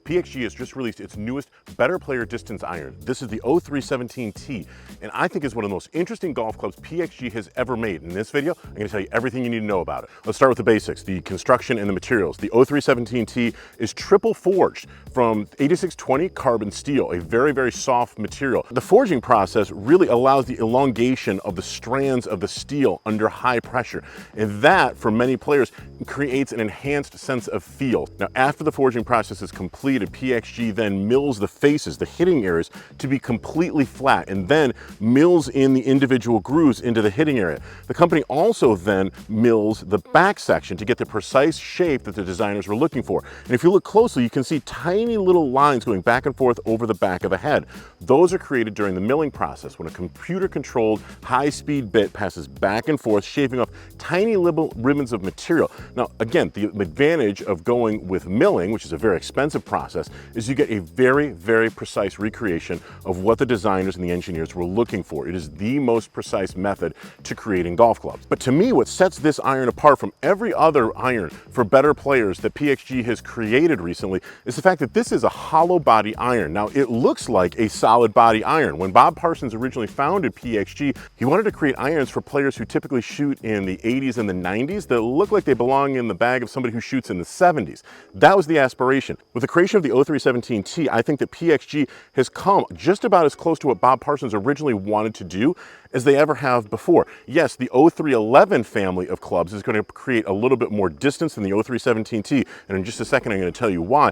PXG has just released its newest Better Player Distance iron. This is the 0317T, and I think is one of the most interesting golf clubs PXG has ever made. In this video, I'm going to tell you everything you need to know about it. Let's start with the basics, the construction and the materials. The 0317T is triple forged from 8620 carbon steel, a very, very soft material. The forging process really allows the elongation of the strands of the steel under high pressure, and that, for many players, creates an enhanced sense of feel. Now, after the forging process is completed, PXG then mills the faces, the hitting areas, to be completely flat, and then mills in the individual grooves into the hitting area. The company also then mills the back section to get the precise shape that the designers were looking for. And if you look closely, you can see tiny little lines going back and forth over the back of the head. Those are created during the milling process when a computer-controlled high-speed bit passes back and forth, shaving off tiny little ribbons of material. Now, again, the advantage of going with milling, which is a very expensive process, is you get a very, very precise recreation of what the designers and the engineers were looking for. It is the most precise method to creating golf clubs. But to me, what sets this iron apart from every other iron for better players that PXG has created recently is the fact that this is a hollow body iron. Now, it looks like a solid body iron. When Bob Parsons originally founded PXG, he wanted to create irons for players who typically shoot in the 80s and the 90s that look like they belong in the bag of somebody who shoots in the 70s. That was the aspiration. With the creation of the 0317T, I think that PXG has come just about as close to what Bob Parsons originally wanted to do as they ever have before. Yes, the 0311 family of clubs is going to create a little bit more distance than the 0317T, and in just a second I'm going to tell you why.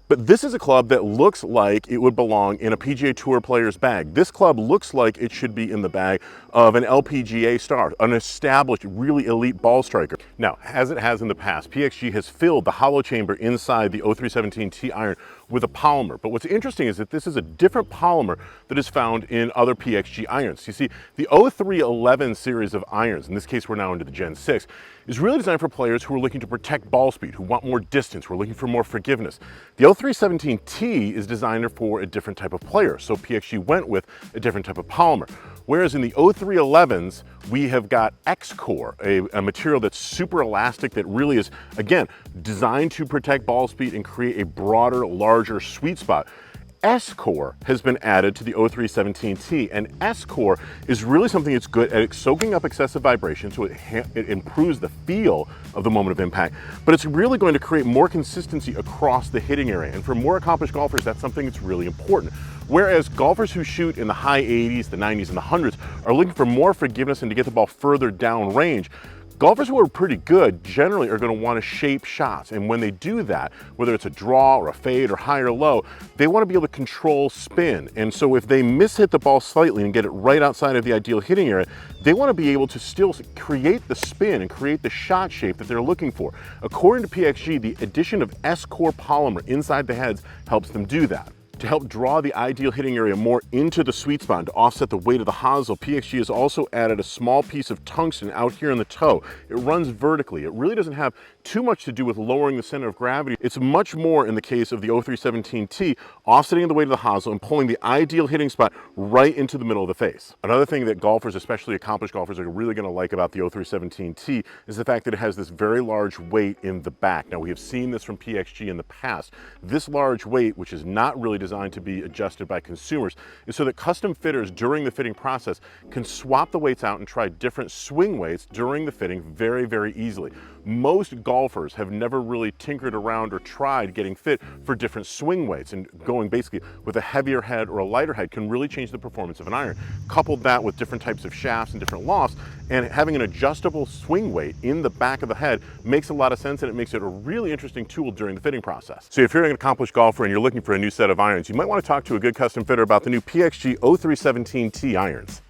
But this is a club that looks like it would belong in a PGA Tour player's bag. This club looks like it should be in the bag of an LPGA star, an established, really elite ball striker. Now, as it has in the past, PXG has filled the hollow chamber inside the 0317T iron with a polymer. But what's interesting is that this is a different polymer that is found in other PXG irons. You see, the 0311 series of irons, in this case we're now into the Gen 6, is really designed for players who are looking to protect ball speed, who want more distance, who are looking for more forgiveness. The 0317T is designed for a different type of player, so PXG went with a different type of polymer. Whereas in the 0311s, we have got X-Core, a material that's super elastic that really is, again, designed to protect ball speed and create a broader, larger sweet spot. S-Core has been added to the 0317T, and S-Core is really something that's good at soaking up excessive vibration, so it improves the feel of the moment of impact, but it's really going to create more consistency across the hitting area. And for more accomplished golfers, that's something that's really important. Whereas golfers who shoot in the high 80s, the 90s, and the 100s are looking for more forgiveness and to get the ball further down range, golfers who are pretty good generally are going to want to shape shots, and when they do that, whether it's a draw or a fade or high or low, they want to be able to control spin. And so if they mishit the ball slightly and get it right outside of the ideal hitting area, they want to be able to still create the spin and create the shot shape that they're looking for. According to PXG, the addition of S-Core polymer inside the heads helps them do that. To help draw the ideal hitting area more into the sweet spot and to offset the weight of the hosel, PXG has also added a small piece of tungsten out here in the toe. It runs vertically. It really doesn't have too much to do with lowering the center of gravity. It's much more, in the case of the 0317T, offsetting the weight of the hosel and pulling the ideal hitting spot right into the middle of the face. Another thing that golfers, especially accomplished golfers, are really going to like about the 0317T is the fact that it has this very large weight in the back. Now, we have seen this from PXG in the past. This large weight, which is not really designed to be adjusted by consumers, is so that custom fitters during the fitting process can swap the weights out and try different swing weights during the fitting very, very easily. Most golfers have never really tinkered around or tried getting fit for different swing weights, and going basically with a heavier head or a lighter head can really change the performance of an iron. Couple that with different types of shafts and different lofts, and having an adjustable swing weight in the back of the head makes a lot of sense, and it makes it a really interesting tool during the fitting process. So if you're an accomplished golfer and you're looking for a new set of irons, you might want to talk to a good custom fitter about the new PXG 0317T irons.